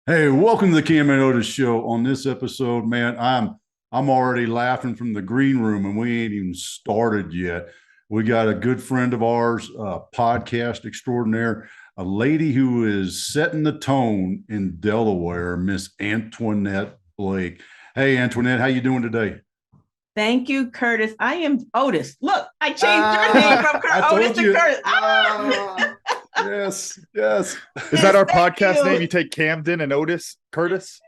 Hey, welcome to the Cam and Otis show. On this episode, man, I'm already laughing from the green room, and we ain't even started yet. We got a good friend of ours, podcast extraordinaire, a lady who is setting the tone in Delaware, Miss Antionette Blake. Hey, Antionette, how you doing today? Thank you, Curtis. I am Otis. Look, I changed your name Ah, from I Otis told to you. Curtis. Ah, yes, yes. Is that Yes, our thank podcast name? you. You take Camden and Otis, Curtis?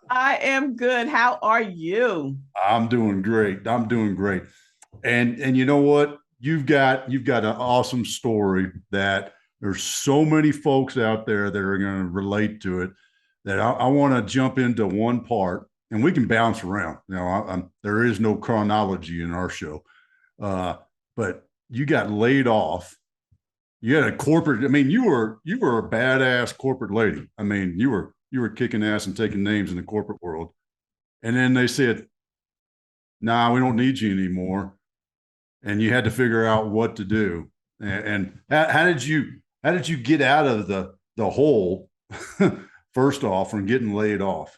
I am good. How are you? I'm doing great. I'm doing great. And you know what? You've got an awesome story that there's so many folks out there that are going to relate to it that I want to jump into one part and we can bounce around. There is no chronology in our show, uh, but you got laid off. You had a corporate. I mean, you were a badass corporate lady. I mean, you were kicking ass and taking names in the corporate world. And then they said, "Nah, we don't need you anymore." And you had to figure out what to do. And how did you get out of the hole first off from getting laid off?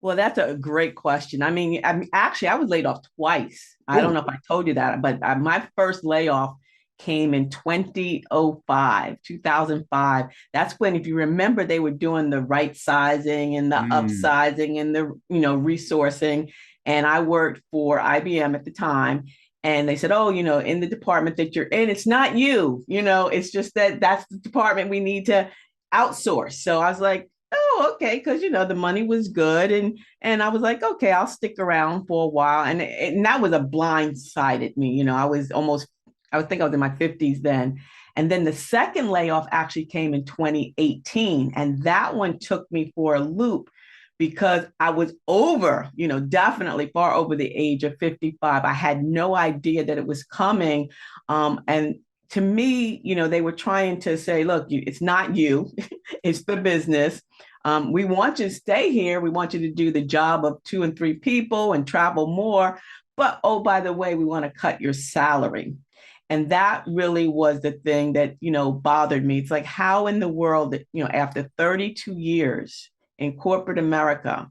Well, that's a great question. Actually, I was laid off twice. I don't Oh, know if I told you that, but my first layoff came in 2005, 2005. That's when, if you remember, they were doing the right sizing and the mm, upsizing and the, resourcing. And I worked for IBM at the time. And they said, oh, in the department that you're in, it's not you, it's just that that's the department we need to outsource. So I was like, oh, okay, because the money was good, and I was like, okay, I'll stick around for a while, and that was a blindsided me. I would think I was in my 50s then. And then the second layoff actually came in 2018, and that one took me for a loop because I was over, definitely far over the age of 55. I had no idea that it was coming. And to me, they were trying to say, look, it's not you, it's the business. We want you to stay here. We want you to do the job of two and three people and travel more. But oh, by the way, we want to cut your salary. And that really was the thing that, bothered me. It's like, how in the world that, after 32 years in corporate America,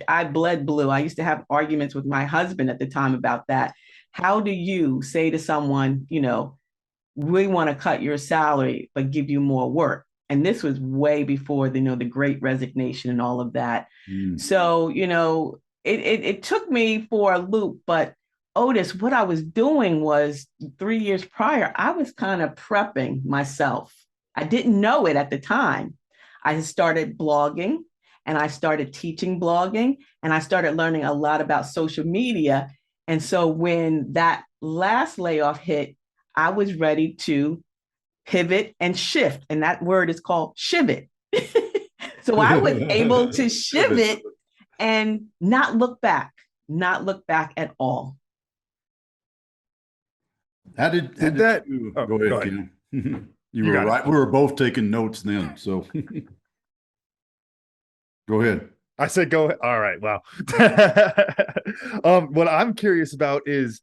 I bled blue. I used to have arguments with my husband at the time about that. How do you say to someone, we want to cut your salary, but give you more work? And this was way before the great resignation and all of that. mm. So, it took me for a loop, but Otis, what I was doing was 3 years prior, I was kind of prepping myself. I didn't know it at the time. I started blogging and I started teaching blogging and I started learning a lot about social media. And so when that last layoff hit, I was ready to pivot and shift. And that word is called shivot. So I was able to Pivot. shivot and not look back at all. Did How did that? you Oh, go go ahead, ahead. Kim? You You were got it. right. We were both taking notes then. So go ahead. I said go ahead. All right. Wow. What I'm curious about is,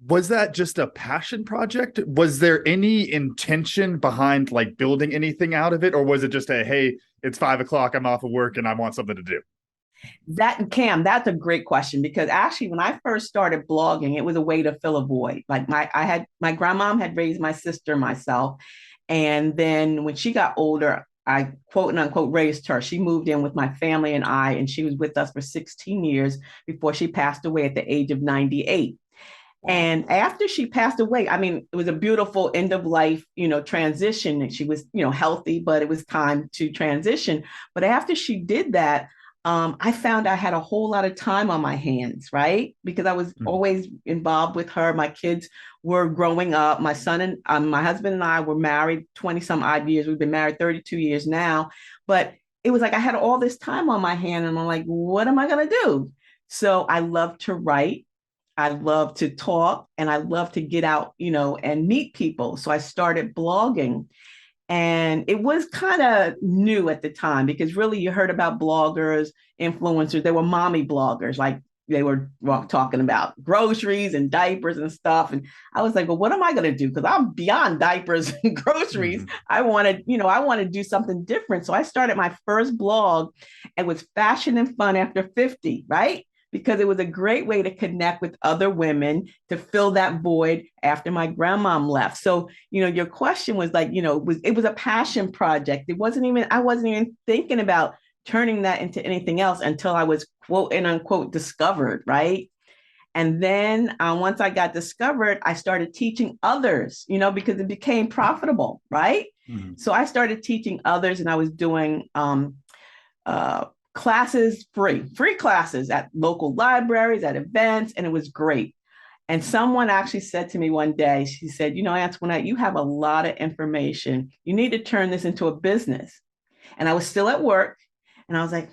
was that just a passion project? Was there any intention behind like building anything out of it, or was it just a hey, it's 5 o'clock, I'm off of work and I want something to do? That Cam, that's a great question because actually, when I first started blogging, it was a way to fill a void. Like my grandmom had raised my sister, myself, and then when she got older, I quote and unquote raised her. She moved in with my family and I, and she was with us for 16 years before she passed away at the age of 98. Wow. And after she passed away, I mean, it was a beautiful end of life, transition. And she was, healthy, but it was time to transition. But after she did that, I found I had a whole lot of time on my hands, right? Because I was Mhm. always involved with her. My kids were growing up. My son and my husband and I were married 20 some odd years. We've been married 32 years now. But it was like I had all this time on my hand, and I'm like, what am I going to do? So I love to write. I love to talk and I love to get out, and meet people. So I started blogging, and it was kind of new at the time because really you heard about bloggers, influencers. There were mommy bloggers like they were talking about groceries and diapers and stuff. And I was like, well, what am I going to do? Because I'm beyond diapers and groceries. I wanted, I want to do something different. So I started my first blog. It was Fashion and Fun After 50, right? Because it was a great way to connect with other women to fill that void after my grandmom left. So, your question was like, it was a passion project. I wasn't even thinking about turning that into anything else until I was quote and unquote discovered, right? And then once I got discovered, I started teaching others, because it became profitable, right? So I started teaching others, and I was doing classes, free classes at local libraries, at events, and it was great. And someone actually said to me one day, she said, Antionette, you have a lot of information. You need to turn this into a business. And I was still at work, and I was like,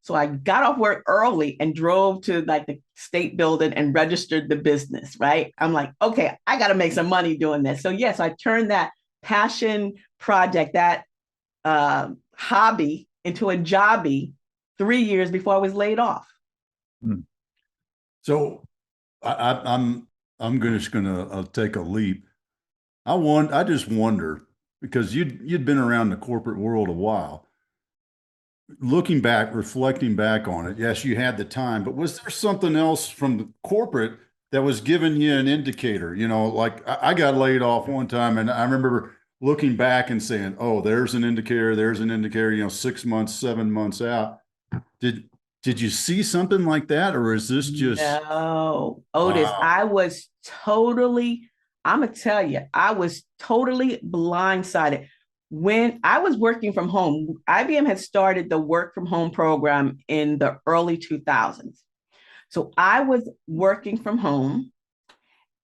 So I got off work early and drove to like the state building and registered the business, right? I'm like, okay, I got to make some money doing this. So yes, I turned that passion project, that hobby, into a jobby 3 years before I was laid off. So I'm just gonna take a leap. I just wonder, because you'd been around the corporate world a while. Looking back, reflecting back on it, yes, you had the time, but was there something else from the corporate that was giving you an indicator? Like I got laid off one time, and I remember looking back and saying, "Oh, there's an indicator. There's an indicator." 6 months, 7 months out. Did you see something like that, or is this just? No, Otis, wow. I'm gonna tell you, I was totally blindsided. When I was working from home, IBM had started the work from home program in the early 2000s. So I was working from home,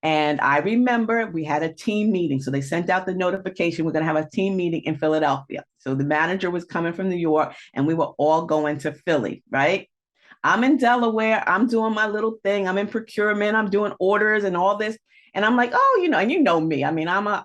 and I remember we had a team meeting. So they sent out the notification, we're going to have a team meeting in Philadelphia. So the manager was coming from New York, and we were all going to Philly, right? I'm in Delaware. I'm doing my little thing. I'm in procurement. I'm doing orders and all this. And I'm like, oh, and you know me. I mean, I'm a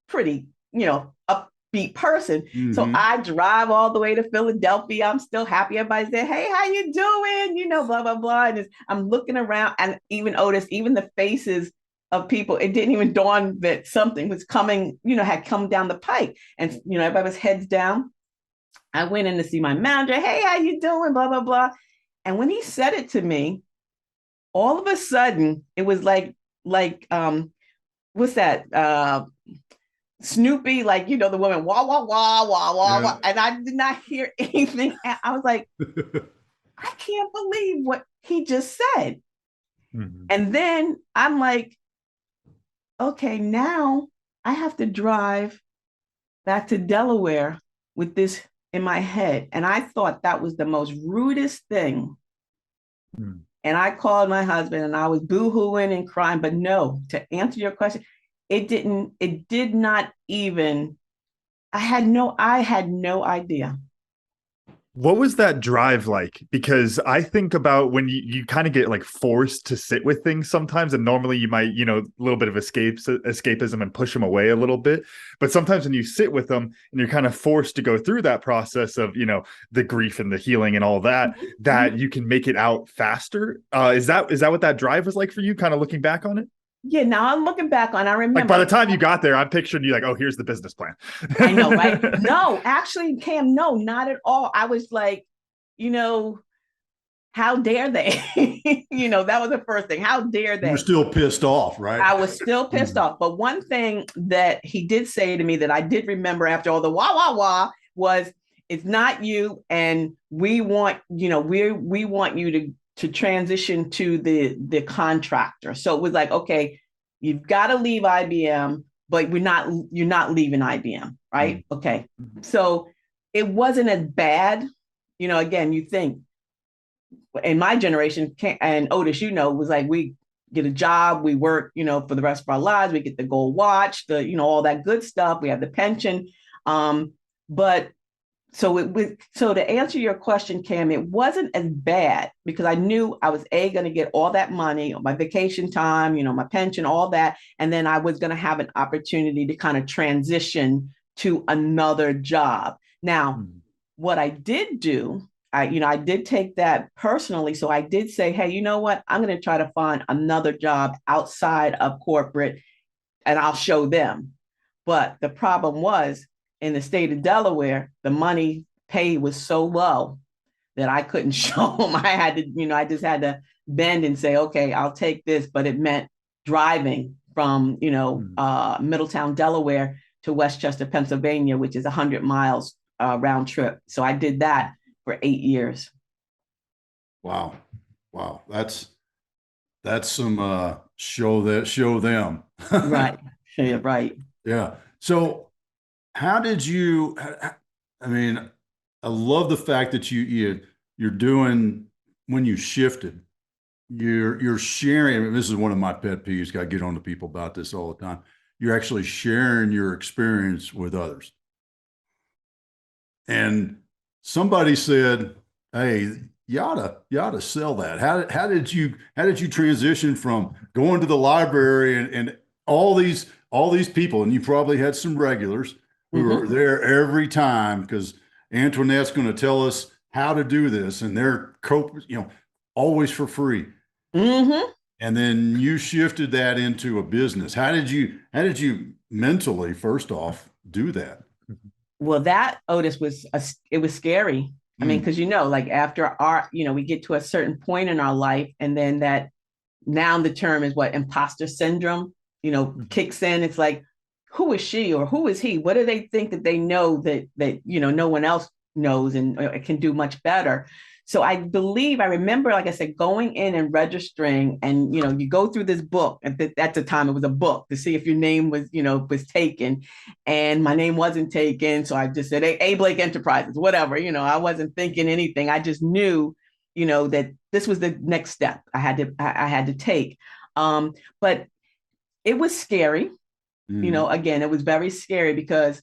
pretty, upbeat person. So I drive all the way to Philadelphia. I'm still happy. Everybody's there. Hey, how you doing? Blah, blah, blah. And I'm looking around, and even Otis, even the faces of people, it didn't even dawn that something was coming, had come down the pike. And, everybody was heads down. I went in to see my manager. Hey, how you doing? Blah, blah, blah. And when he said it to me, all of a sudden, it was like, what's that? Snoopy, like, the woman, wah, wah, wah, wah, wah, yeah. Wah. And I did not hear anything. I was like, I can't believe what he just said. And then I'm like, okay, now I have to drive back to Delaware with this in my head. And I thought that was the most rudest thing. And I called my husband, and I was boo-hooing and crying. But no, to answer your question, I had no idea. What was that drive like? Because I think about when you kind of get like forced to sit with things sometimes, and normally you might, a little bit of escapism and push them away a little bit. But sometimes when you sit with them and you're kind of forced to go through that process of, the grief and the healing and all that, that you can make it out faster. Is that what that drive was like for you, kind of looking back on it? Yeah, now I'm looking back on, I remember. Like by the time you got there, I'm picturing you like, oh, here's the business plan. I know, right? No, actually, Cam, no, not at all. I was like, how dare they? That was the first thing. How dare they? You were still pissed off, right? I was still pissed off. But one thing that he did say to me that I did remember after all the wah, wah, wah was, it's not you. And we want, we want you to transition to the contractor. So it was like, okay, you've got to leave IBM, but you're not leaving IBM, right? Okay. So it wasn't as bad. Again, you think in my generation, and Otis, was like, we get a job, we work, for the rest of our lives, we get the gold watch, all that good stuff. We have the pension. But so to answer your question, Cam, it wasn't as bad, because I knew I was going to get all that money, my vacation time, my pension, all that. And then I was going to have an opportunity to kind of transition to another job. Now, what I did do I did take that personally. So I did say, hey, you know what? I'm going to try to find another job outside of corporate and I'll show them. But the problem was in the state of Delaware, the money paid was so low that I couldn't show them. I had to, I just had to bend and say, okay, I'll take this. But it meant driving from, Middletown, Delaware to Westchester, Pennsylvania, which is 100 miles round trip. So I did that for 8 years. Wow. Wow. That's some show them. Right. Yeah, right. Yeah. So how did you, I mean, I love the fact that you're doing, when you shifted, you're sharing. I mean, this is one of my pet peeves. I get on to people about this all the time. You're actually sharing your experience with others. And somebody said, hey, you ought to sell that. How did you transition from going to the library and all these people, and you probably had some regulars who were there every time because Antionette's going to tell us how to do this, and they're always for free. And then you shifted that into a business. How did you mentally, first off, do that? Well, that, Otis, it was scary. I mean, because like after we get to a certain point in our life, and then now the term is what, imposter syndrome, kicks in. It's like, who is she or who is he? What do they think that they know that no one else knows and can do much better? So I remember, like I said, going in and registering, and you go through this book. At the time, it was a book to see if your name was taken, and my name wasn't taken. So I just said A.Blake Enterprises, whatever. I wasn't thinking anything. I just knew, that this was the next step I had to take. But it was scary. Again, it was very scary because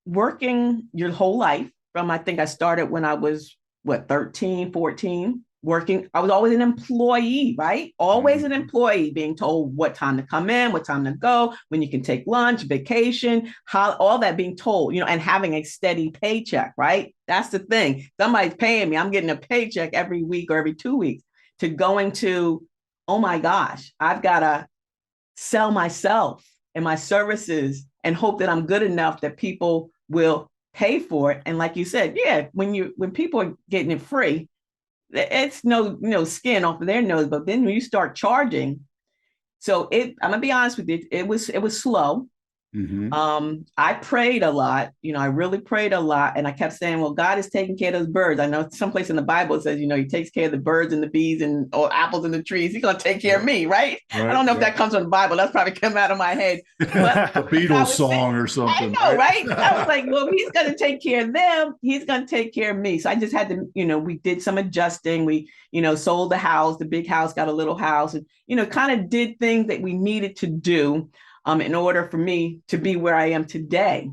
working your whole life from, I think I started when I was 13, 14, working. I was always an employee, right? Always an employee, being told what time to come in, what time to go, when you can take lunch, vacation, all that being told, and having a steady paycheck, right? That's the thing. Somebody's paying me. I'm getting a paycheck every week or every 2 weeks, to going to, oh my gosh, I've got to sell myself and my services and hope that I'm good enough that people will pay for it. And like you said, when people are getting it free, it's no skin off of their nose. But then when you start charging, so I'm gonna be honest with you, it was slow. I prayed a lot, I really prayed a lot. And I kept saying, well, God is taking care of those birds. I know someplace in the Bible it says, he takes care of the birds and the bees and or apples in the trees. He's going to take care of me, right? I don't know if that comes from the Bible. That's probably come out of my head. But a Beatles song or something. I know, right? I was like, well, he's going to take care of them. He's going to take care of me. So I just had to, we did some adjusting. We, sold the house, the big house, got a little house, and, kind of did things that we needed to do in order for me to be where I am today.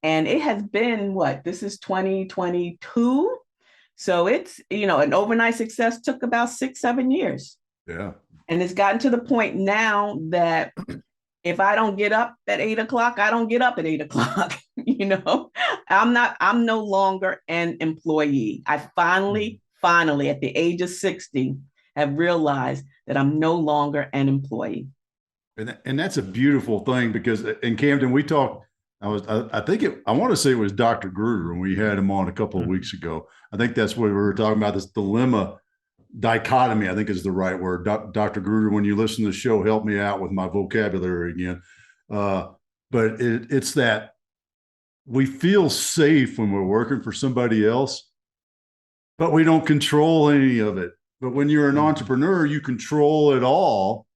And it has been this is 2022. So it's, an overnight success took about 6-7 years. Yeah. And it's gotten to the point now that if I don't get up at 8 o'clock, I don't get up at 8 o'clock. I'm no longer an employee. I finally, at the age of 60, have realized that I'm no longer an employee. And that's a beautiful thing, because in Camden, we talked, I want to say it was Dr. Gruder, and we had him on a couple of weeks ago. I think that's what we were talking about, this dilemma, dichotomy, I think is the right word. Dr. Gruder, when you listen to the show, help me out with my vocabulary again. But it's that we feel safe when we're working for somebody else, but we don't control any of it. But when you're an entrepreneur, you control it all.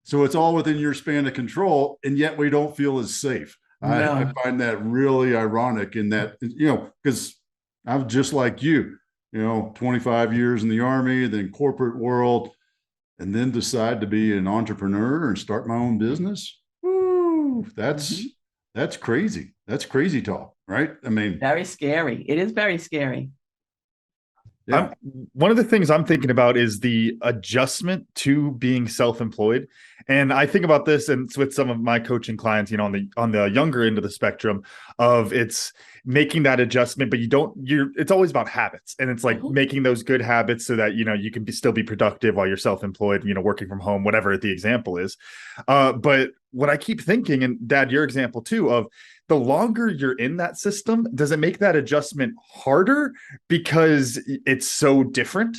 So it's all within your span of control, and yet we don't feel as safe. No. I find that really ironic in that, because I'm just like you, 25 years in the Army, then corporate world, and then decide to be an entrepreneur and start my own business. Woo, that's crazy. That's crazy talk, right? I mean, very scary. It is very scary. Yeah. One of the things I'm thinking about is the adjustment to being self-employed. And I think about this, and it's with some of my coaching clients, you know, on the younger end of the spectrum of it's making that adjustment, but it's always about habits. And it's like making those good habits so that, you know, you can still be productive while you're self-employed, you know, working from home, whatever the example is. But what I keep thinking, and Dad, your example too, of the longer you're in that system, does it make that adjustment harder because it's so different?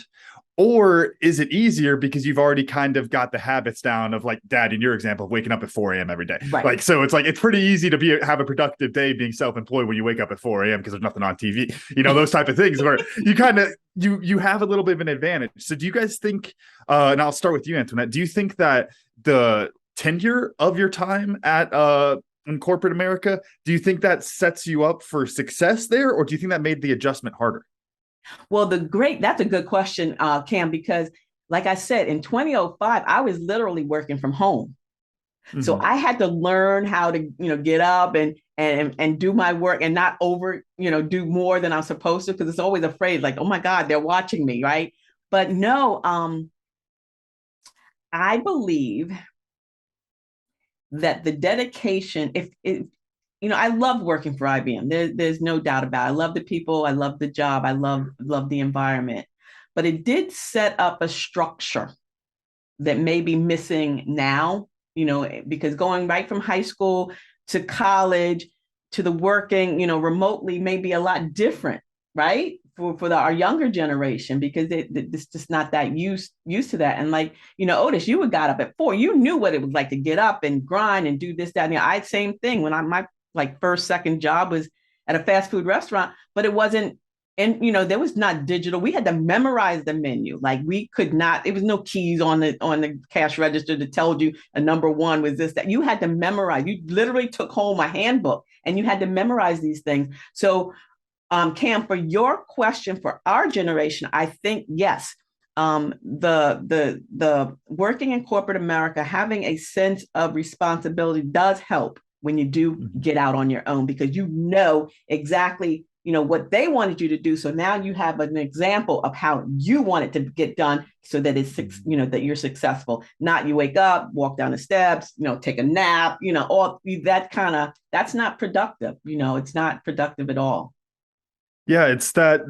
Or is it easier because you've already kind of got the habits down of, like Dad, in your example, of waking up at 4 a.m. every day? Right. Like, so it's like, it's pretty easy to have a productive day being self-employed when you wake up at 4 a.m. because there's nothing on TV, you know, those type of things where you kind of, you have a little bit of an advantage. So do you guys think, and I'll start with you, Antionette, do you think that the tenure of your time at, in corporate America, do you think that sets you up for success there? Or do you think that made the adjustment harder? Well, that's a good question, Cam, because like I said, in 2005, I was literally working from home. So I had to learn how to, get up and do my work and not do more than I'm supposed to, because it's always afraid, like, oh my God, they're watching me, right? But no, I believe that the dedication, I love working for IBM. There's no doubt about it. I love the people. I love the job. I love the environment. But it did set up a structure that may be missing now, because going right from high school to college to the working, remotely may be a lot different, right? For our younger generation, because it's just not that used to that. And like, Otis, you got up at 4. You knew what it was like to get up and grind and do this, that, and the other. Same thing when my second job was at a fast food restaurant, but it wasn't, and there was not digital. We had to memorize the menu. Like we could not, there was no keys on the cash register that told you a number 1 was this, that. You had to memorize. You literally took home a handbook and you had to memorize these things. So Cam, for your question, for our generation, I think yes, the working in corporate America, having a sense of responsibility does help when you do get out on your own, because you know exactly what they wanted you to do. So now you have an example of how you want it to get done, so that it's that you're successful. Not you wake up, walk down the steps, take a nap, all that that's not productive. It's not productive at all. Yeah, it's that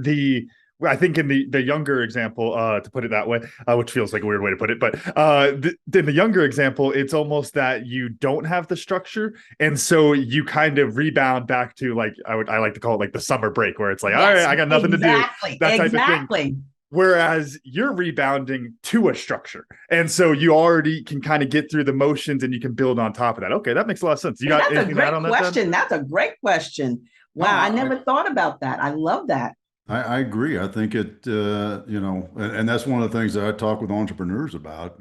I think in the younger example, to put it that way, which feels like a weird way to put it, but in the younger example, it's almost that you don't have the structure, and so you kind of rebound back to, like, I like to call it like the summer break, where it's like, yes, all right, I got nothing to do, that type of thing. Whereas you're rebounding to a structure, and so you already can kind of get through the motions, and you can build on top of that. Okay, that makes a lot of sense. You got anything to add on that? That's a great question. Wow, I never thought about that. I love that. I agree. I think it, and that's one of the things that I talk with entrepreneurs about,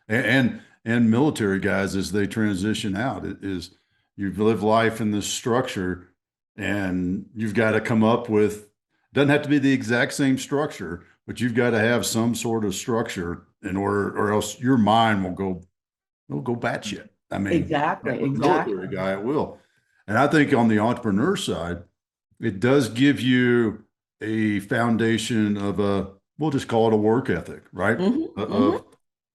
and military guys as they transition out. It is, you've lived life in this structure, and you've got to come up with. Doesn't have to be the exact same structure, but you've got to have some sort of structure in order, or else your mind will go batshit. I mean, exactly. Military guy, it will. And I think on the entrepreneur side, it does give you a foundation of we'll just call it a work ethic, right?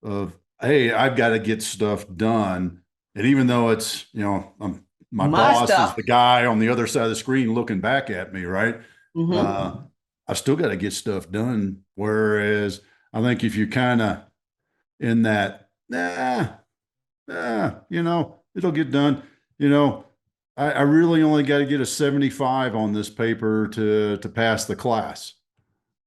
Of hey, I've got to get stuff done. And even though it's, my boss is the guy on the other side of the screen looking back at me, right? I've still got to get stuff done. Whereas I think if you kind of in that, it'll get done, I really only got to get a 75 on this paper to pass the class.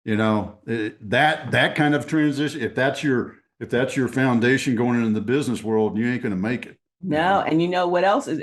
That kind of transition, if that's your foundation going into the business world, you ain't going to make it. No. And what else is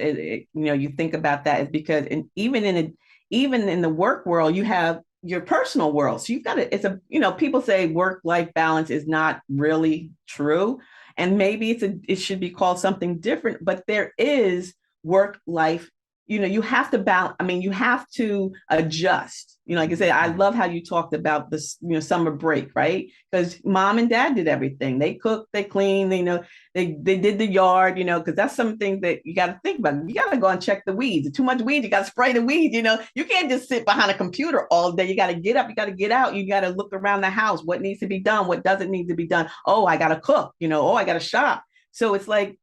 you think about that is because even in the work world, you have your personal world. So you've got to, people say work-life balance is not really true. And maybe it should be called something different, but there is work-life you have to balance. I mean, you have to adjust. Like I said, I love how you talked about this, summer break, right? Because mom and dad did everything. They cooked, they cleaned, they did the yard, because that's something that you got to think about. You got to go and check the weeds. Too much weeds, you got to spray the weeds. You can't just sit behind a computer all day. You got to get up, you got to get out, you got to look around the house. What needs to be done? What doesn't need to be done? Oh, I got to cook. Oh, I got to shop. So it's like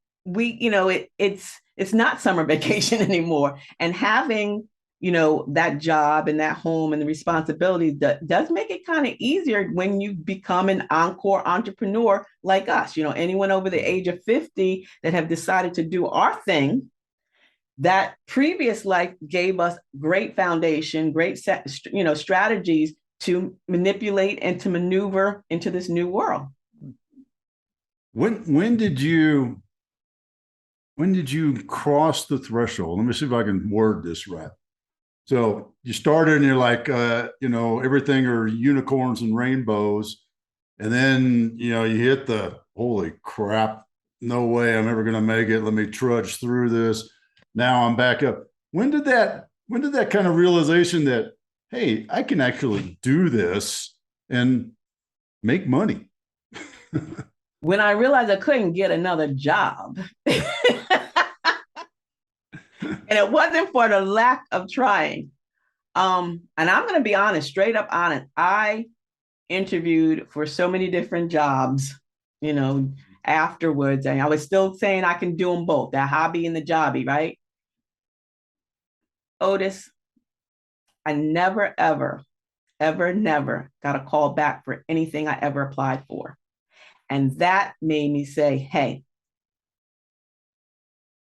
it's not summer vacation anymore. And having that job and that home and the responsibilities does make it kind of easier when you become an encore entrepreneur like us. Anyone over the age of 50 that have decided to do our thing, that previous life gave us great foundation, great strategies to manipulate and to maneuver into this new world. When did you cross the threshold? Let me see if I can word this right. So you started and you're like, everything are unicorns and rainbows. And then, you hit the holy crap, no way I'm ever going to make it. Let me trudge through this. Now I'm back up. When did that kind of realization that, hey, I can actually do this and make money? When I realized I couldn't get another job. And it wasn't for the lack of trying. And I'm going to be honest, straight up honest. I interviewed for so many different jobs, afterwards. And I was still saying I can do them both, the hobby and the jobby, right? Otis, I never, ever, ever, never got a call back for anything I ever applied for. And that made me say, hey,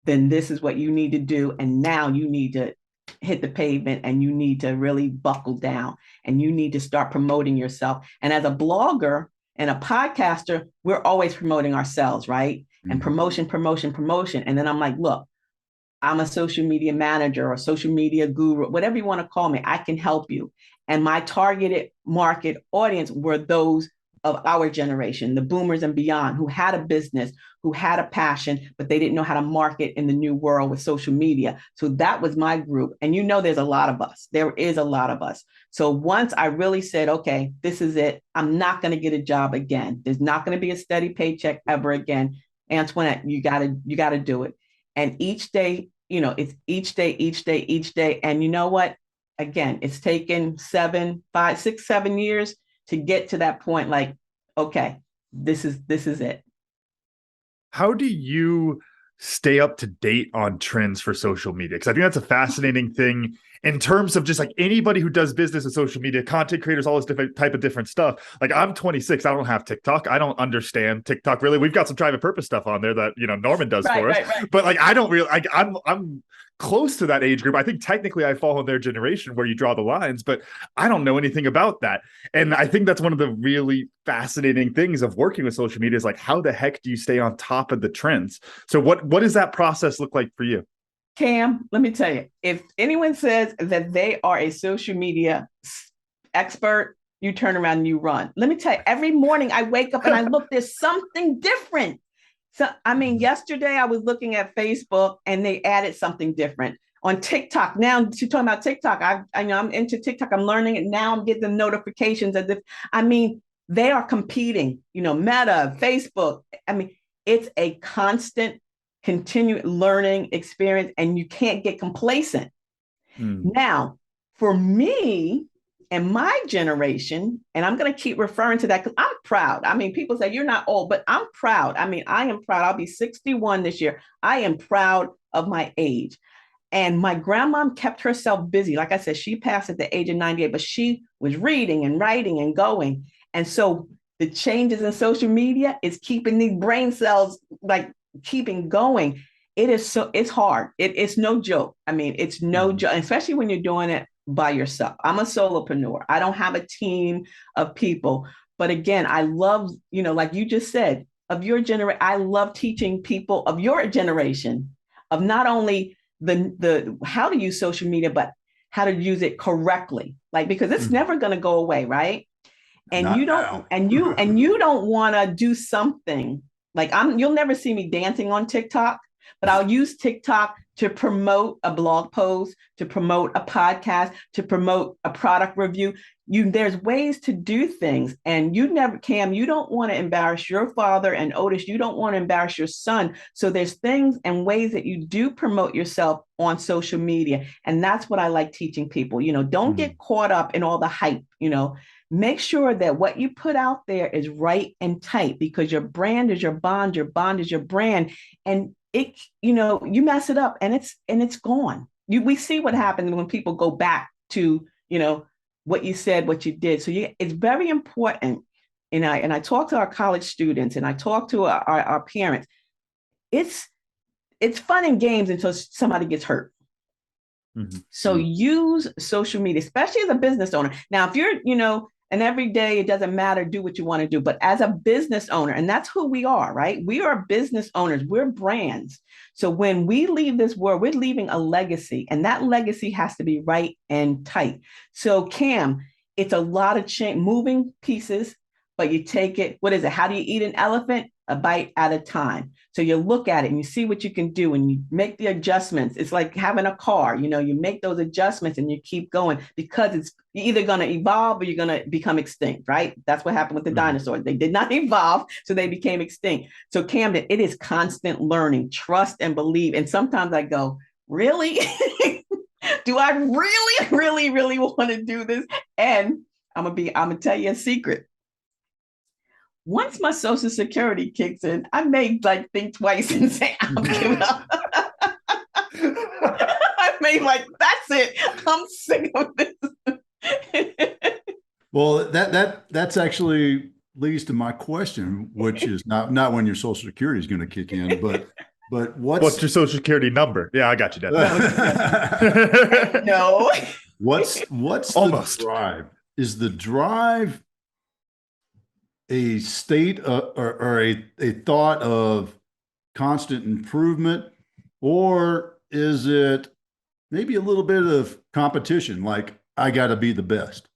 then this is what you need to do. And now you need to hit the pavement and you need to really buckle down and you need to start promoting yourself. And as a blogger and a podcaster, we're always promoting ourselves, right? Mm-hmm. And promotion. And then I'm like, look, I'm a social media manager or social media guru, whatever you want to call me, I can help you. And my targeted market audience were those of our generation, the boomers and beyond, who had a business, who had a passion, but they didn't know how to market in the new world with social media. So that was my group. And there's a lot of us. There is a lot of us. So once I really said, okay, this is it. I'm not going to get a job again. There's not going to be a steady paycheck ever again. Antionette, you got to do it. And each day, it's each day. And you know what? Again, it's taken 7, 5, 6, 7 years to get to that point. Like, okay, this is it. How do you stay up to date on trends for social media? Because I think that's a fascinating thing in terms of just like anybody who does business with social media, content creators, all this different stuff. Like I'm 26, I don't have TikTok. I don't understand TikTok really. We've got some private purpose stuff on there that, Norman does for us. Right. But like, I don't really, like I'm close to that age group. I think technically I fall in their generation where you draw the lines, but I don't know anything about that. And I think that's one of the really fascinating things of working with social media is like, how the heck do you stay on top of the trends? So what does that process look like for you? Cam, let me tell you, if anyone says that they are a social media expert, you turn around and you run. Let me tell you, every morning I wake up and I look, there's something different. So, yesterday I was looking at Facebook and they added something different on TikTok. Now, you're talking about TikTok. I'm into TikTok. I'm learning it now. I'm getting the notifications as if, they are competing, Meta, Facebook. It's a constant, continued learning experience and you can't get complacent. Now, for me, and my generation, and I'm going to keep referring to that because I'm proud. People say you're not old, but I'm proud. I am proud. I'll be 61 this year. I am proud of my age. And my grandmom kept herself busy. Like I said, she passed at the age of 98, but she was reading and writing and going. And so the changes in social media is keeping these brain cells like keeping going. It's hard. It's no joke. It's no joke, especially when you're doing it by yourself. I'm a solopreneur. I don't have a team of people. But again, I love, like you just said, of your generation, I love teaching people of your generation of not only the how to use social media, but how to use it correctly. Like, because it's never going to go away, right? And not you don't, now. and you don't want to do something like you'll never see me dancing on TikTok, but I'll use TikTok to promote a blog post, to promote a podcast, to promote a product review. There's ways to do things. And Cam, you don't want to embarrass your father, and Otis, you don't want to embarrass your son. So there's things and ways that you do promote yourself on social media. And that's what I like teaching people. Don't get caught up in all the hype, make sure that what you put out there is right and tight, because your brand is your bond is your brand. And you mess it up and it's gone. We see what happens when people go back to, what you said, what you did. So it's very important. And I talk to our college students and I talk to our parents. It's fun and games until somebody gets hurt. Mm-hmm. So use social media, especially as a business owner. Now, if you're, and every day it doesn't matter, do what you want to do. But as a business owner, and that's who we are, right? We are business owners. We're brands. So when we leave this world, we're leaving a legacy, and that legacy has to be right and tight. So Cam, it's a lot of moving pieces, but you take it. What is it? How do you eat an elephant? A bite at a time. So you look at it and you see what you can do and you make the adjustments. It's like having a car, you make those adjustments and you keep going, because you're either going to evolve or you're going to become extinct, right? That's what happened with the dinosaurs. They did not evolve, so they became extinct. So Camden, it is constant learning, trust and believe. And sometimes I go, really? Do I really, really, really want to do this? And I'm gonna tell you a secret. Once my Social Security kicks in, I may think twice and say, I'm giving up. I may that's it. I'm sick of this. Well, that's actually leads to my question, which is not when your Social Security is going to kick in, but what's your Social Security number? Yeah, I got you, Dad. No. What's almost the drive? Is the drive a state or a thought of constant improvement, or is it maybe a little bit of competition? Like, I got to be the best.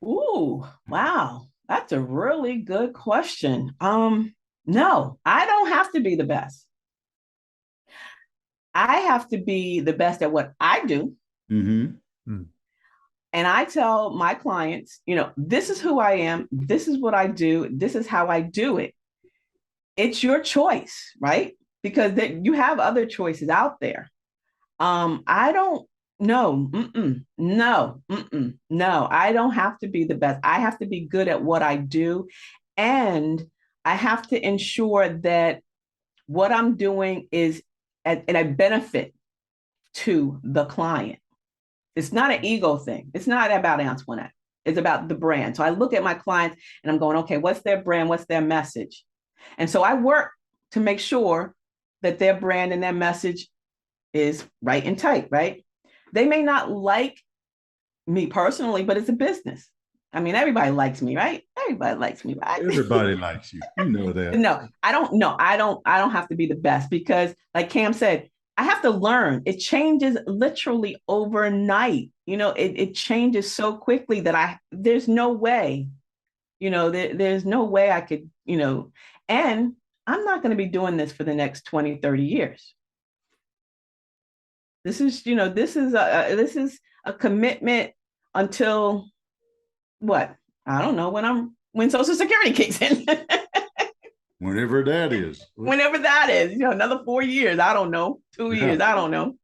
Ooh, wow. That's a really good question. No, I don't have to be the best. I have to be the best at what I do. Mm-hmm. And I tell my clients, this is who I am. This is what I do. This is how I do it. It's your choice, right? Because you have other choices out there. I don't know. No, I don't have to be the best. I have to be good at what I do. And I have to ensure that what I'm doing is a benefit to the client. It's not an ego thing. It's not about Antionette. It's about the brand. So I look at my clients and I'm going, okay, what's their brand? What's their message? And so I work to make sure that their brand and their message is right and tight, right? They may not like me personally, but it's a business. I mean, everybody likes me, right? Everybody likes me, right? Everybody likes you. You know that. No, I don't have to be the best, because like Cam said, I have to learn. It changes literally overnight. It changes so quickly that there's no way, there's no way I could, and I'm not going to be doing this for the next 20, 30 years. This is a commitment until what? I don't know when Social Security kicks in. Whenever that is. Whenever that is, another 4 years. I don't know. 2 years. I don't know.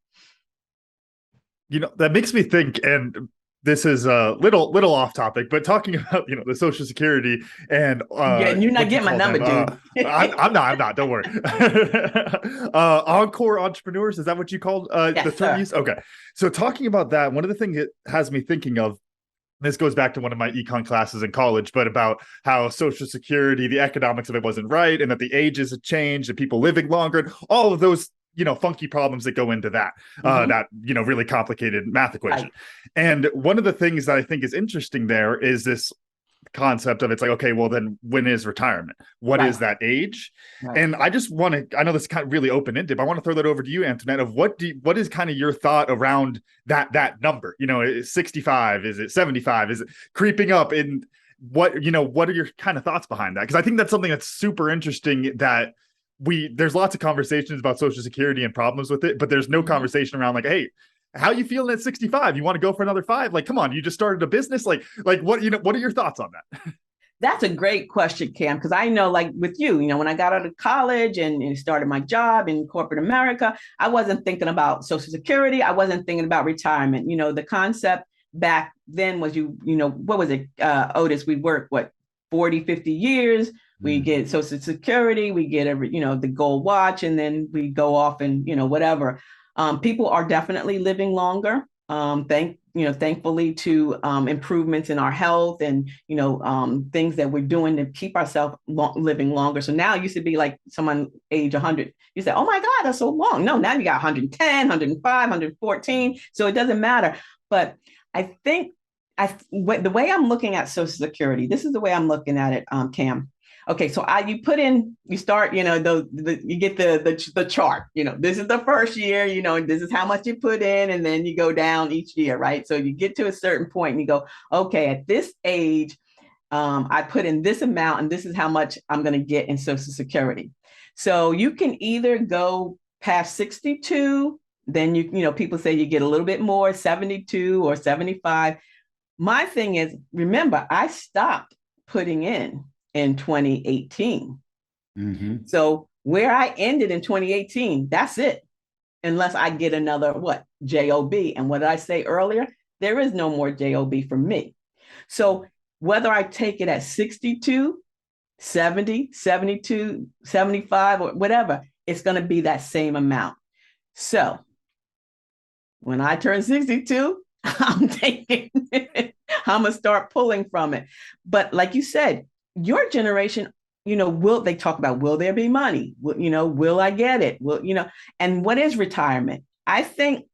That makes me think, and this is a little off topic, but talking about, the Social Security and you're not getting my number, dude. I'm not. Don't worry. Encore entrepreneurs, is that what you called yes, the term use? Okay. So talking about that, one of the things it has me thinking of, this goes back to one of my econ classes in college, but about how Social Security, the economics of it wasn't right, and that the ages had changed, and people living longer, and all of those, funky problems that go into that, that, really complicated math equation. Right. And one of the things that I think is interesting there is this concept of, it's like, okay, well then when is retirement? What is that age? Right. And I just want to, I know this is kind of really open-ended, but I want to throw that over to you, Antionette, of what is kind of your thought around that number? Is 65? Is it 75? Is it creeping up? And what are your kind of thoughts behind that? Because I think that's something that's super interesting, that there's lots of conversations about Social Security and problems with it, but there's no conversation around like, hey, how you feeling at 65? You want to go for another 5? Like, come on, you just started a business. Like what, what are your thoughts on that? That's a great question, Cam, because I know, like with you, when I got out of college and started my job in corporate America, I wasn't thinking about Social Security. I wasn't thinking about retirement. The concept back then was what was it, Otis? We work, 40, 50 years. We get Social Security, we get the gold watch, and then we go off and, whatever. People are definitely living longer. Thankfully to improvements in our health and things that we're doing to keep ourselves living longer. So now it used to be like someone age 100, you say, oh my God, that's so long. No, now you got 110, 105, 114. So it doesn't matter. But I think the way I'm looking at Social Security, this is the way I'm looking at it, Cam. Okay, so you start, you get the chart, this is the first year, and this is how much you put in, and then you go down each year, right? So you get to a certain point and you go, okay, at this age, I put in this amount and this is how much I'm going to get in Social Security. So you can either go past 62, then people say you get a little bit more, 72 or 75. My thing is, remember, I stopped putting in 2018. So where I ended in 2018, that's it. Unless I get another job. And what did I say earlier? There is no more job for me. So whether I take it at 62, 70, 72, 75, or whatever, it's going to be that same amount. So when I turn 62, I'm taking it. I'm going to start pulling from it. But like you said, your generation, will there be money? Will I get it? And what is retirement? I think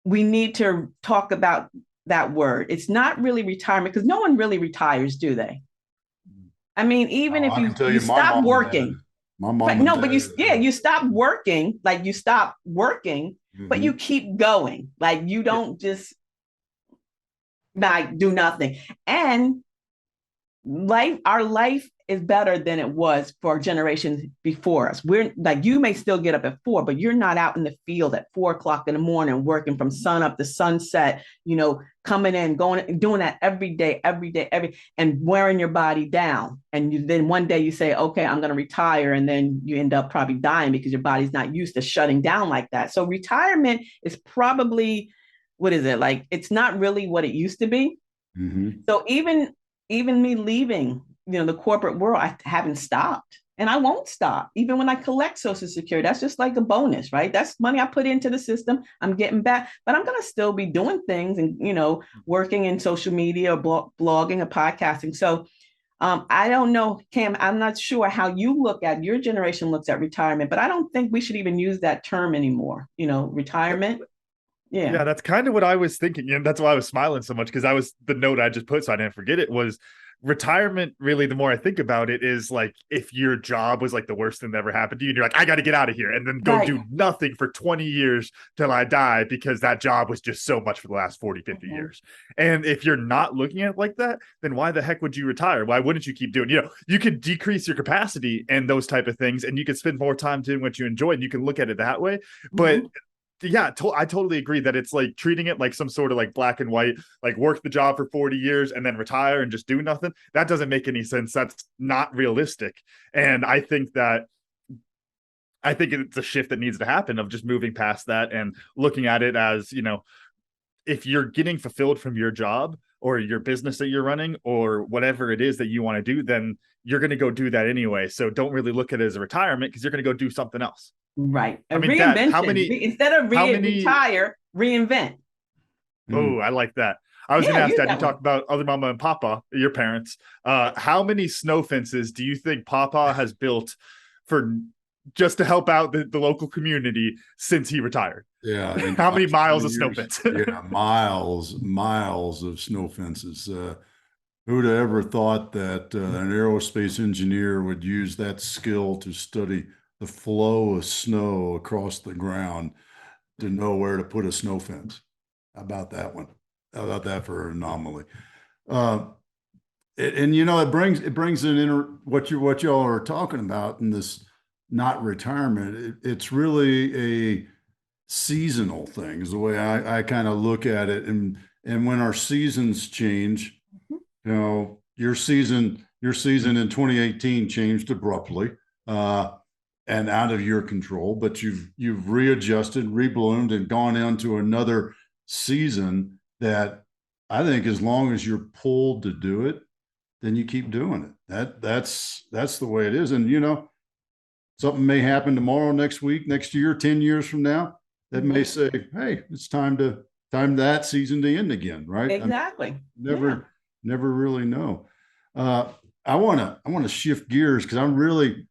we need to talk about that word. It's not really retirement because no one really retires, do they? I mean, even if you stop working, my mom, you stop working, but you keep going. Like you don't just do nothing. And our life is better than it was for generations before us. We're like, you may still get up at 4, but you're not out in the field at 4:00 in the morning, working from sun up to sunset, coming in, going, doing that every day, and wearing your body down. And then one day you say, okay, I'm going to retire. And then you end up probably dying because your body's not used to shutting down like that. So retirement is probably, what is it? Like, it's not really what it used to be. So even me leaving, the corporate world, I haven't stopped and I won't stop. Even when I collect Social Security, that's just like a bonus, right? That's money I put into the system. I'm getting back, but I'm going to still be doing things and, working in social media or blogging or podcasting. So I don't know, Cam, I'm not sure how your generation looks at retirement, but I don't think we should even use that term anymore. Retirement. Yeah, that's kind of what I was thinking. And that's why I was smiling so much, because the note I just put so I didn't forget it was retirement. Really, the more I think about it, is like if your job was like the worst thing that ever happened to you and you're like, I got to get out of here and then go do nothing for 20 years till I die because that job was just so much for the last 40, 50 years. And if you're not looking at it like that, then why the heck would you retire? Why wouldn't you keep doing, you could decrease your capacity and those type of things, and you could spend more time doing what you enjoy, and you can look at it that way. But yeah, I totally agree that it's like treating it like some sort of like black and white, like work the job for 40 years and then retire and just do nothing. That doesn't make any sense. That's not realistic. And I think it's a shift that needs to happen of just moving past that and looking at it as, if you're getting fulfilled from your job or your business that you're running or whatever it is that you want to do, then you're going to go do that anyway. So don't really look at it as a retirement, because you're going to go do something else. Right. I mean, reinvention. Instead of retire, reinvent. Oh, I like that. I was going to ask Dad, you talked about other mama and papa, your parents. How many snow fences do you think Papa has built for just to help out the local community since he retired? Yeah. How many miles of snow fence? Yeah, miles of snow fences. Who'd have ever thought that an aerospace engineer would use that skill to study the flow of snow across the ground to know where to put a snow fence? How about that one? How about that for an anomaly? It brings in what y'all are talking about in this not retirement. It's really a seasonal thing is the way I kind of look at it. And when our seasons change, you know, your season in 2018 changed abruptly, and out of your control, but you've readjusted, rebloomed, and gone into another season that I think as long as you're pulled to do it, then you keep doing it. That's the way it is. And you know, something may happen tomorrow, next week, next year, 10 years from now, that may say, hey, it's time that season to end again, right? Exactly. Never really know. I want to shift gears because I'm really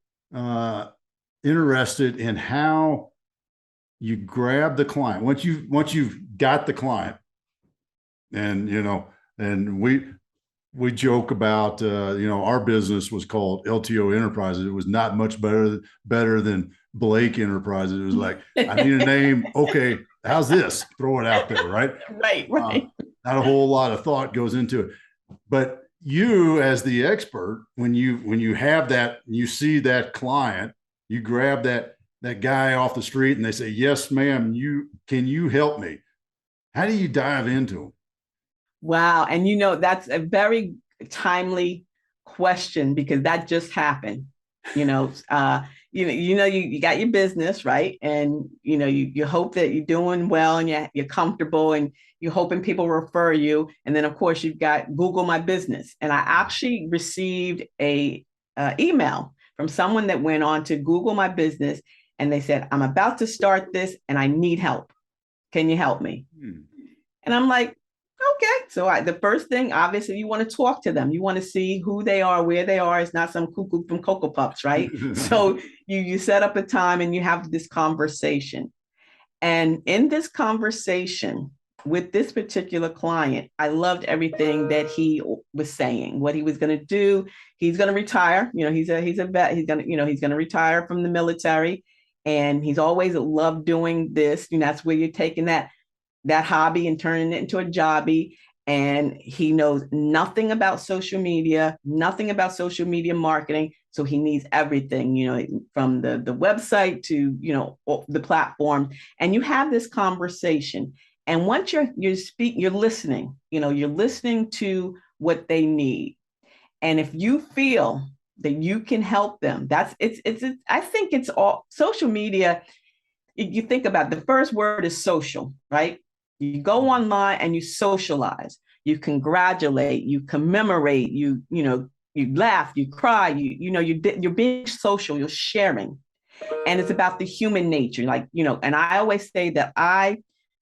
interested in how you grab the client once you've got the client, and you know, and we joke about you know, our business was called LTO Enterprises. It was not much better than Blake Enterprises. It was like, I need a name. Okay, how's this? Throw it out there, right? Right. Not a whole lot of thought goes into it, but you as the expert, when you have that, you see that client, you grab that guy off the street and they say, yes, ma'am, can you help me? How do you dive into them? Wow. And you know, that's a very timely question because that just happened. You know, you got your business, right? And you know, you hope that you're doing well and you're comfortable and you're hoping people refer you. And then of course you've got Google My Business. And I actually received a email from someone that went on to Google My Business and they said, I'm about to start this and I need help. Can you help me? And I'm like, okay. So the first thing, obviously, you want to talk to them. You want to see who they are, where they are. It's not some cuckoo from Cocoa Puffs, right? So you set up a time and you have this conversation. And in this conversation with this particular client, I loved everything that he was saying, what he was going to do. He's going to retire. You know, he's a vet. He's going to retire from the military. And he's always loved doing this. You know, that's where you're taking that hobby and turning it into a jobby. And he knows nothing about social media marketing. So he needs everything, you know, from the website to, you know, the platform. And you have this conversation. And once you're listening, you know, you're listening to what they need. And if you feel that you can help them, I think it's all social media. You think about the first word is social, right? You go online and you socialize, you congratulate, you commemorate, you laugh, you cry, you're being social, you're sharing. And it's about the human nature. Like, you know, and I always say that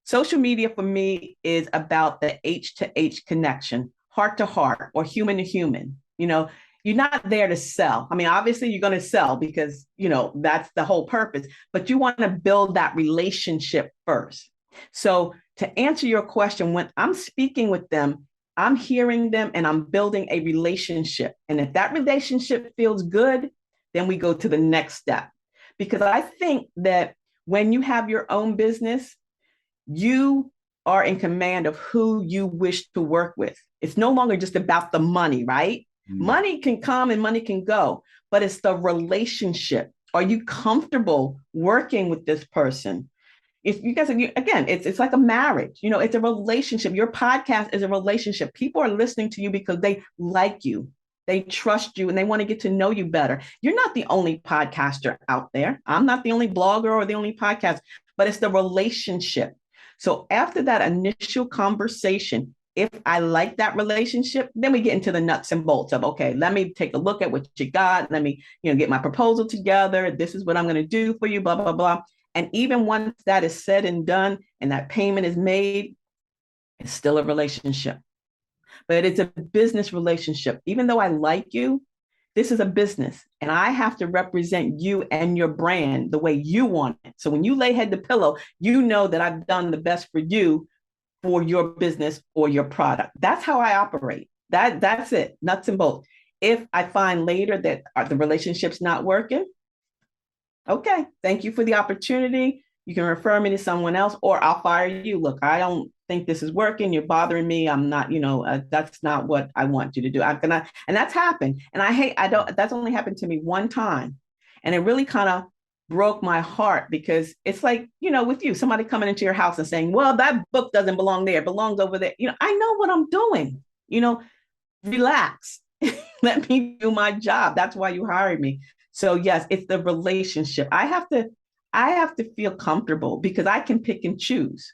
social media for me is about the H to H connection, heart to heart or human to human. You know, you're not there to sell. I mean, obviously you're going to sell because, you know, that's the whole purpose, but you want to build that relationship first. So to answer your question, when I'm speaking with them, I'm hearing them and I'm building a relationship. And if that relationship feels good, then we go to the next step. Because I think that when you have your own business, you are in command of who you wish to work with. It's no longer just about the money, right? Money can come and money can go, but it's the relationship. Are you comfortable working with this person? If you guys, again, it's like a marriage, you know, it's a relationship. Your podcast is a relationship. People are listening to you because they like you, they trust you, and they want to get to know you better. You're not the only podcaster out there. I'm not the only blogger or the only podcast, but it's the relationship. So after that initial conversation, if I like that relationship, then we get into the nuts and bolts of, okay, let me take a look at what you got. Let me, you know, get my proposal together. This is what I'm going to do for you, blah, blah, blah. And even once that is said and done and that payment is made, it's still a relationship. But it's a business relationship. Even though I like you, this is a business and I have to represent you and your brand the way you want it. So when you lay head to pillow, you know that I've done the best for you, for your business or your product. That's how I operate. That's it, nuts and bolts. If I find later that the relationship's not working, okay, thank you for the opportunity. You can refer me to someone else or I'll fire you. Look, I don't think this is working. You're bothering me. I'm not, that's not what I want you to do. And that's happened. And that's only happened to me one time. And it really kind of broke my heart, because it's like, with you, somebody coming into your house and saying, well, that book doesn't belong there, it belongs over there. I know what I'm doing, relax. Let me do my job. That's why you hired me. So yes, it's the relationship. I have to feel comfortable, because I can pick and choose.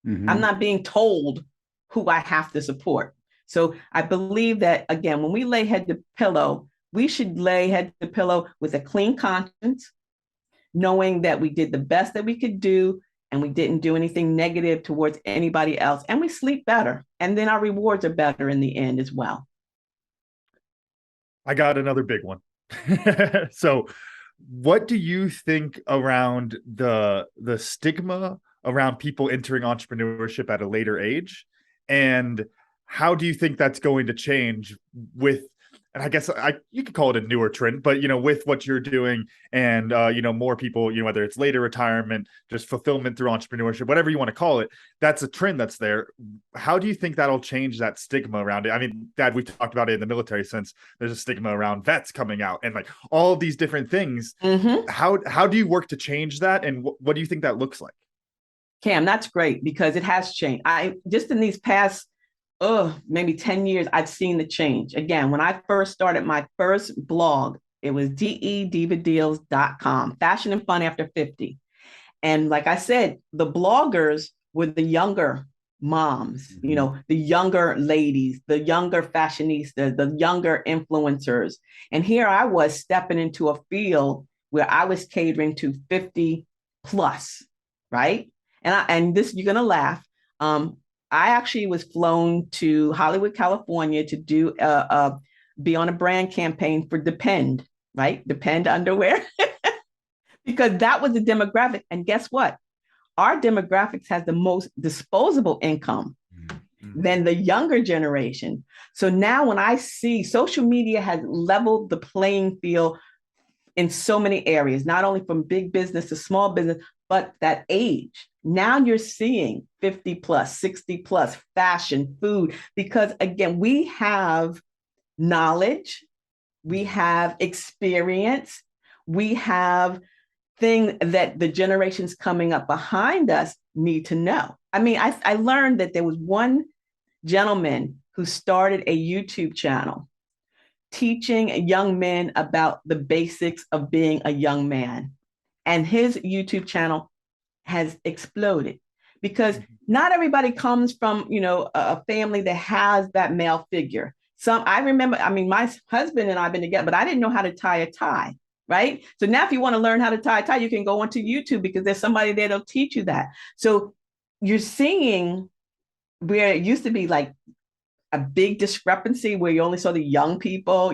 Mm-hmm. I'm not being told who I have to support. So I believe that, again, when we lay head to pillow, we should lay head to pillow with a clean conscience, knowing that we did the best that we could do and we didn't do anything negative towards anybody else. And we sleep better. And then our rewards are better in the end as well. I got another big one. So what do you think around the stigma around people entering entrepreneurship at a later age? And how do you think that's going to change with, and I guess you could call it a newer trend, but with what you're doing and more people, whether it's later retirement, just fulfillment through entrepreneurship, whatever you want to call it, that's a trend that's there. How do you think that'll change that stigma around it? I mean, Dad, we talked about it in the military sense. There's a stigma around vets coming out and like all of these different things. Mm-hmm. How do you work to change that? And what do you think that looks like? Cam, that's great, because it has changed. I just in these past maybe 10 years, I've seen the change. Again, when I first started my first blog, it was DEDivadeals.com, fashion and fun after 50. And like I said, the bloggers were the younger moms, the younger ladies, the younger fashionistas, the younger influencers. And here I was stepping into a field where I was catering to 50 plus, right? And this, you're going to laugh. I actually was flown to Hollywood, California to do be on a brand campaign for Depend, right? Depend underwear, because that was the demographic. And guess what? Our demographics has the most disposable income than the younger generation. So now when I see social media has leveled the playing field in so many areas, not only from big business to small business, but that age. Now you're seeing 50 plus, 60 plus, fashion, food, because again, we have knowledge, we have experience, we have things that the generations coming up behind us need to know. I mean, I learned that there was one gentleman who started a YouTube channel teaching young men about the basics of being a young man. And his YouTube channel has exploded, because not everybody comes from, a family that has that male figure. I remember, my husband and I have been together, but I didn't know how to tie a tie, right? So now if you want to learn how to tie a tie, you can go onto YouTube, because there's somebody there that'll teach you that. So you're seeing where it used to be like a big discrepancy where you only saw the young people,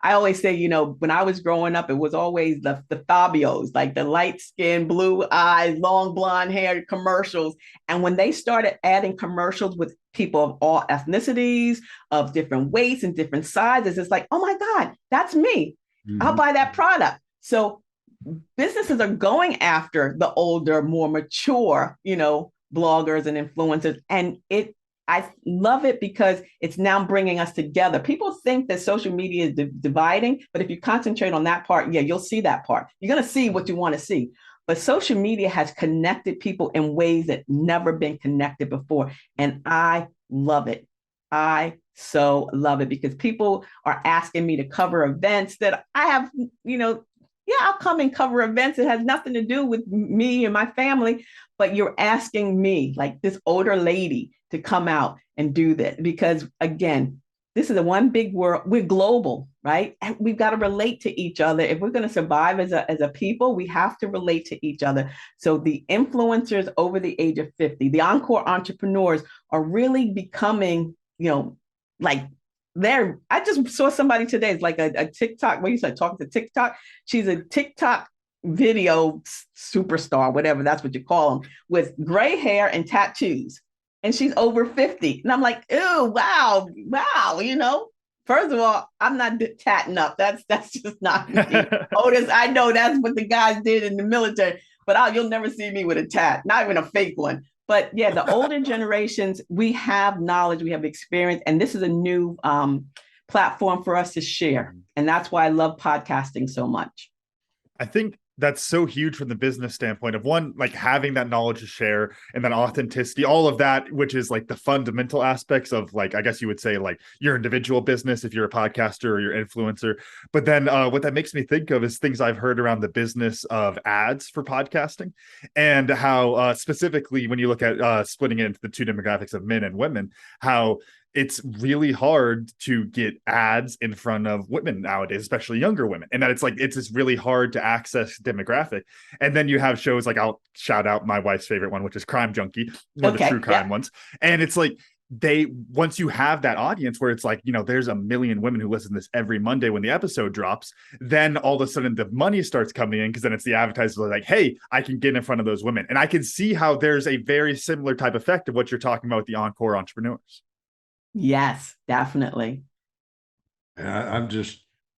I always say, when I was growing up, it was always the Fabios, like the light skin, blue eyes, long blonde hair commercials. And when they started adding commercials with people of all ethnicities, of different weights and different sizes, it's like, oh my God, that's me. Mm-hmm. I'll buy that product. So businesses are going after the older, more mature, bloggers and influencers. And I love it, because it's now bringing us together. People think that social media is dividing, but if you concentrate on that part, yeah, you'll see that part. You're going to see what you want to see. But social media has connected people in ways that never been connected before. And I love it. I so love it, because people are asking me to cover events that I have, I'll come and cover events. It has nothing to do with me and my family, but you're asking me, like this older lady, to come out and do this, because again, this is a one big world. We're global, right? And we've got to relate to each other. If we're going to survive as a people, we have to relate to each other. So the influencers over the age of 50, the encore entrepreneurs, are really becoming, like I just saw somebody today. It's like a TikTok, what you said, talking to TikTok. She's a TikTok video superstar, whatever that's what you call them, with gray hair and tattoos. And she's over 50. And I'm like, ew, wow. First of all, I'm not tatting up. That's just not me. Otis, I know that's what the guys did in the military, but you'll never see me with a tat, not even a fake one. But yeah, the older generations, we have knowledge, we have experience, and this is a new platform for us to share. And that's why I love podcasting so much. I think that's so huge from the business standpoint of one, like having that knowledge to share and then authenticity, all of that, which is like the fundamental aspects of like, I guess you would say like your individual business, if you're a podcaster or you're influencer. But then what that makes me think of is things I've heard around the business of ads for podcasting and how specifically when you look at splitting it into the two demographics of men and women, how it's really hard to get ads in front of women nowadays, especially younger women. And that it's just really hard to access demographic. And then you have shows like, I'll shout out my wife's favorite one, which is Crime Junkie, one of the true crime ones. And it's like, once you have that audience where it's like, there's a million women who listen to this every Monday when the episode drops, then all of a sudden the money starts coming in because then it's the advertisers like, hey, I can get in front of those women. And I can see how there's a very similar type effect of what you're talking about with the Encore entrepreneurs. Yes, definitely. I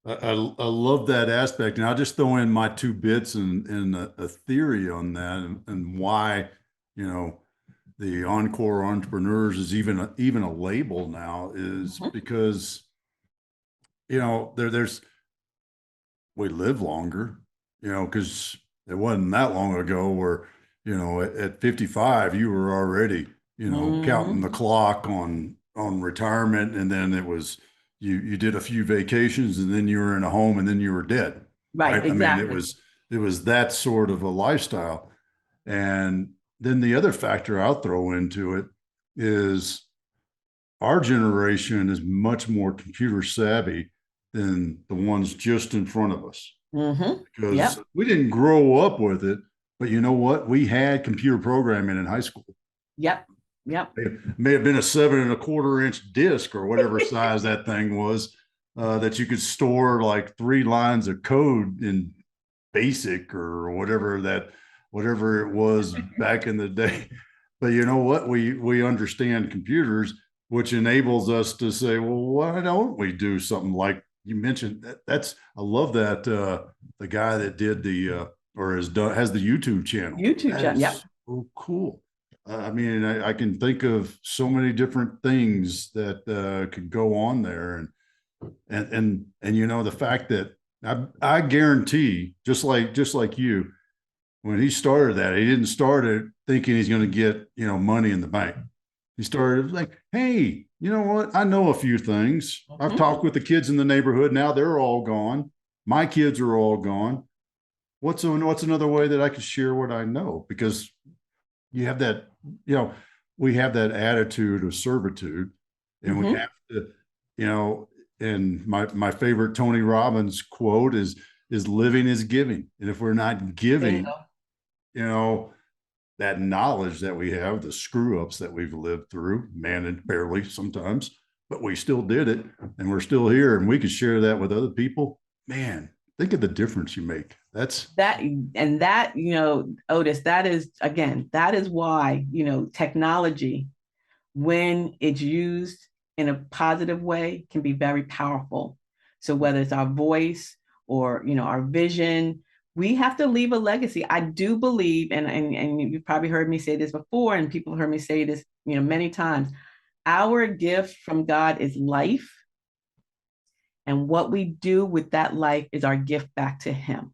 love that aspect, and I'll just throw in my 2 bits and a theory on that, and why the Encore Entrepreneurs is even a label now is because there's we live longer, because it wasn't that long ago where at 55 you were already counting the clock on retirement, and then it was you did a few vacations, and then you were in a home, and then you were dead. Right. Exactly. I mean, it was that sort of a lifestyle. And then the other factor I'll throw into it is our generation is much more computer savvy than the ones just in front of us. Because we didn't grow up with it, but you know what? We had computer programming in high school. Yep. It may have been a 7 1/4 inch disc or whatever size that thing was, that you could store like 3 lines of code in BASIC or whatever it was back in the day. But you know what? We understand computers, which enables us to say, well, why don't we do something like you mentioned? I love that the guy that did has the YouTube channel. Yeah. So cool. I mean, I can think of so many different things that could go on there, and the fact that I guarantee, just like you, when he started that, he didn't start it thinking he's going to get money in the bank. He started like, hey, you know what? I know a few things. I've talked with the kids in the neighborhood. Now they're all gone. My kids are all gone. What's another way that I could share what I know? Because you have that, we have that attitude of servitude, and we have to, and my favorite Tony Robbins quote is living is giving. And if we're not giving, that knowledge that we have, the screw ups that we've lived through, managed barely sometimes, but we still did it, and we're still here, and we could share that with other people. Man, think of the difference you make. Otis, that is why, technology, when it's used in a positive way, can be very powerful. So whether it's our voice or, our vision, we have to leave a legacy. I do believe, and you've probably heard me say this before, and people heard me say this, many times, our gift from God is life. And what we do with that life is our gift back to him.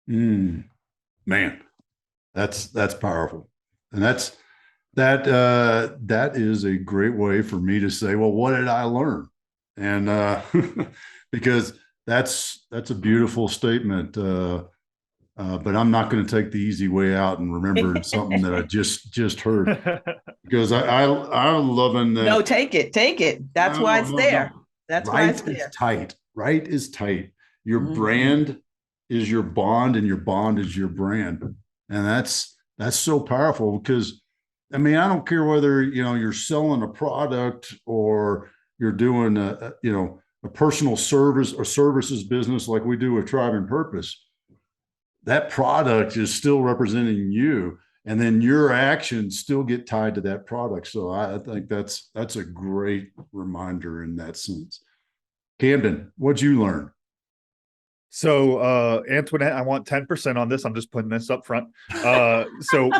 Man, that's powerful. And that is a great way for me to say, well, what did I learn? And because that's a beautiful statement. But I'm not going to take the easy way out and remember something that I just heard, because I'm loving that. No, take it. That's why it's there. That's why it's there. Right is tight. Your brand is your bond, and your bond is your brand. And that's so powerful, because I mean, I don't care whether, you're selling a product or you're doing a personal service or services business like we do with Tribe and Purpose. That product is still representing you, and then your actions still get tied to that product. So I think that's a great reminder in that sense. Camden, what'd you learn? So Antionette, I want 10% on this. I'm just putting this up front. So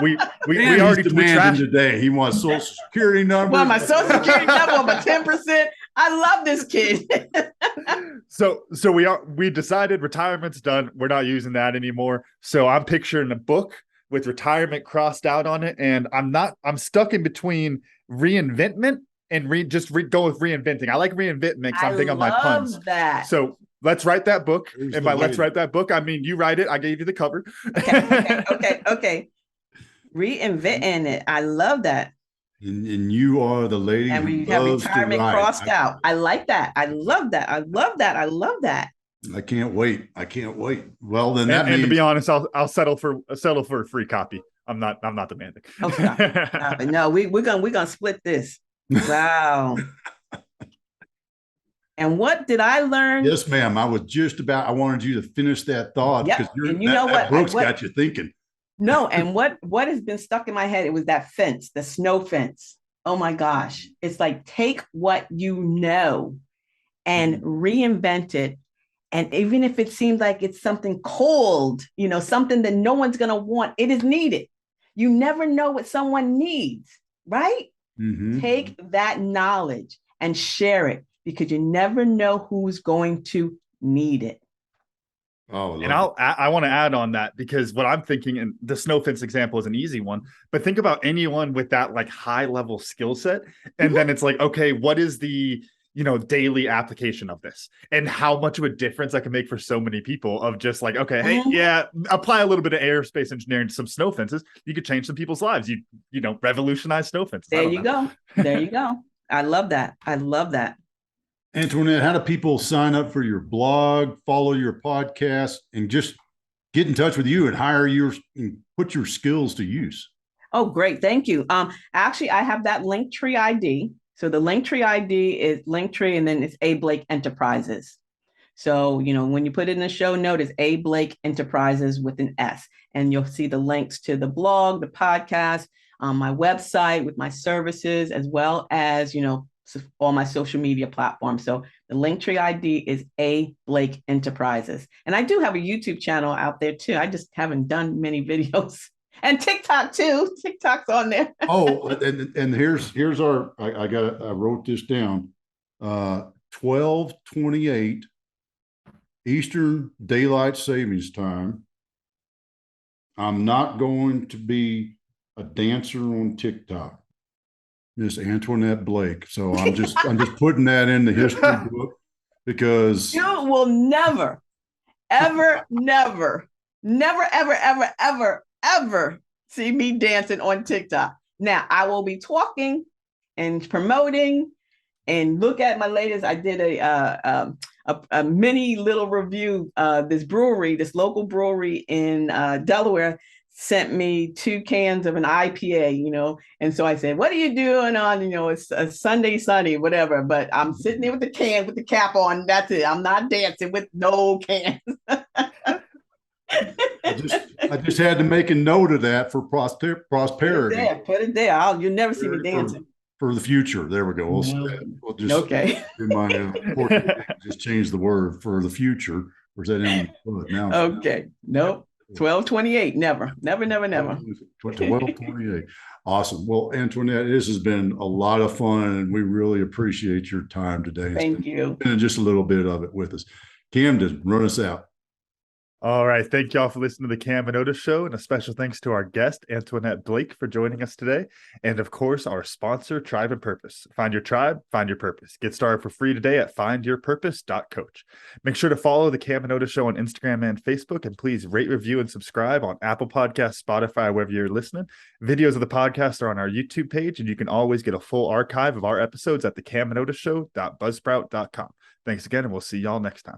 we already trashed today. He wants Social Security number. Well, my Social Security number, my 10%. I love this kid. So we decided retirement's done. We're not using that anymore. So I'm picturing a book with retirement crossed out on it, and I'm stuck in between reinventment and go with reinventing. I like reinventment because I'm thinking of my puns. That. So let's write that book. There's And the by let's way. write that book, I mean you write it. I gave you the cover. Okay. Reinventing it. I love that. And you are the lady And who we have loves to retirement write. crossed out. I like that. I love that. I love that. I love that. I can't wait. Well, then that And means to be honest, I'll settle for a free copy. I'm not demanding. Oh, stop it. No, we're gonna split this. Wow. And what did I learn? yes, ma'am. I wanted you to finish that thought Yep. because And you know that what? book's got you thinking. No, and what has been stuck in my head, it was that fence, the snow fence. Oh my gosh. It's like take what you know and reinvent it. And even if it seems like it's something cold, something that no one's going to want, it is needed. You never know what someone needs, right? Mm-hmm. Take that knowledge and share it because you never know who's going to need it. Oh, and I want to add on that because what I'm thinking, and the snow fence example is an easy one, but think about anyone with that like high level skill set. And then it's like, okay, what is the, daily application of this and how much of a difference that can make for so many people of just like, okay, hey, yeah, apply a little bit of aerospace engineering to some snow fences. You could change some people's lives. You revolutionize snow fences. There you go. There you go. I love that. I love that. Antionette, how do people sign up for your blog, follow your podcast, and just get in touch with you and hire you and put your skills to use? Oh, great. Thank you. Actually, I have that Linktree ID. So the Linktree ID is Linktree, and then it's A.Blake Enterprises. So, when you put it in the show note, it's A.Blake Enterprises with an S, and you'll see the links to the blog, the podcast, my website with my services, as well as, all my social media platforms. So the Linktree ID is A.Blake Enterprises. And I do have a YouTube channel out there too. I just haven't done many videos. And TikTok too. TikTok's on there. Oh, and here's our I wrote this down. 12:28 Eastern Daylight Savings Time. I'm not going to be a dancer on TikTok. Miss Antionette Blake. So I'm just putting that in the history book because you will never, ever, never, ever see me dancing on TikTok. Now I will be talking and promoting and look at my latest. I did a mini little review. This local brewery in Delaware sent me 2 cans of an IPA, and so I said, what are you doing on, it's a Sunday sunny, whatever, but I'm sitting there with the can with the cap on. That's it. I'm not dancing with no cans. I just had to make a note of that for prosperity. Put it there. You'll never see me dancing. For the future. There we go. We'll just okay. Just change the word for the future. Or is that in now? Okay. Nope. 12:28. Never. 12:28. Awesome. Well, Antionette, this has been a lot of fun, and we really appreciate your time today. Thank you. And just a little bit of it with us. Camden, run us out. All right. Thank y'all for listening to the Cam and Otis Show. And a special thanks to our guest, Antionette Blake, for joining us today. And of course, our sponsor, Tribe and Purpose. Find your tribe, find your purpose. Get started for free today at findyourpurpose.coach. Make sure to follow the Cam and Otis Show on Instagram and Facebook. And please rate, review, and subscribe on Apple Podcasts, Spotify, wherever you're listening. Videos of the podcast are on our YouTube page, and you can always get a full archive of our episodes at thecamandotisshow.buzzsprout.com. Thanks again, and we'll see y'all next time.